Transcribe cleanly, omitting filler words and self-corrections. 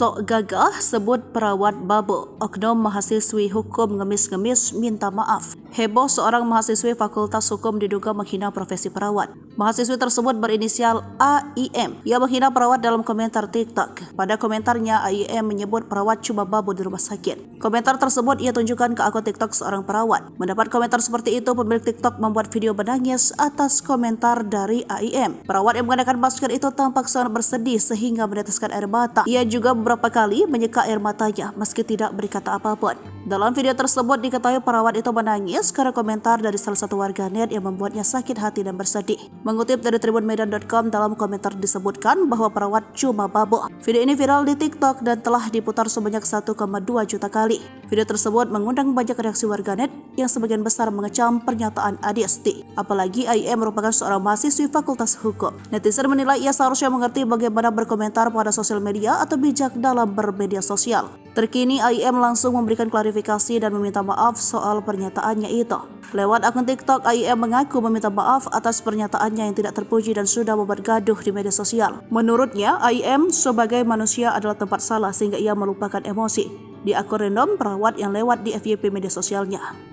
Sok gagah sebut perawat babo, oknum mahasiswi hukum ngemis-ngemis minta maaf. Heboh seorang mahasiswi Fakultas Hukum diduga menghina profesi perawat. Mahasiswi tersebut berinisial AIM. Ia menghina perawat dalam komentar TikTok. Pada komentarnya, AIM menyebut perawat cuma babo di rumah sakit. Komentar tersebut ia tunjukkan ke akun TikTok seorang perawat. Mendapat komentar seperti itu, pemilik TikTok membuat video menangis atas komentar dari AIM. Perawat yang mengenakan masker itu tampak sangat bersedih sehingga meneteskan air mata. Ia juga beberapa kali menyeka air matanya meski tidak berkata apapun. Dalam video tersebut diketahui perawat itu menangis karena komentar dari salah satu warganet yang membuatnya sakit hati dan bersedih. Mengutip dari tribunmedan.com, dalam komentar disebutkan bahwa perawat cuma babo. Video ini viral di TikTok dan telah diputar sebanyak 1,2 juta kali. Video tersebut mengundang banyak reaksi warganet yang sebagian besar mengecam pernyataan Adisti. Apalagi AIM merupakan seorang mahasiswi Fakultas Hukum. Netizen menilai ia seharusnya mengerti bagaimana berkomentar pada sosial media atau bijak dalam bermedia sosial. Terkini AIM langsung memberikan klarifikasi dan meminta maaf soal pernyataannya itu. Lewat akun TikTok, AIM mengaku meminta maaf atas pernyataannya yang tidak terpuji dan sudah membuat gaduh di media sosial. Menurutnya, AIM sebagai manusia adalah tempat salah sehingga ia melupakan emosi. Di akun random perawat yang lewat di FYP media sosialnya.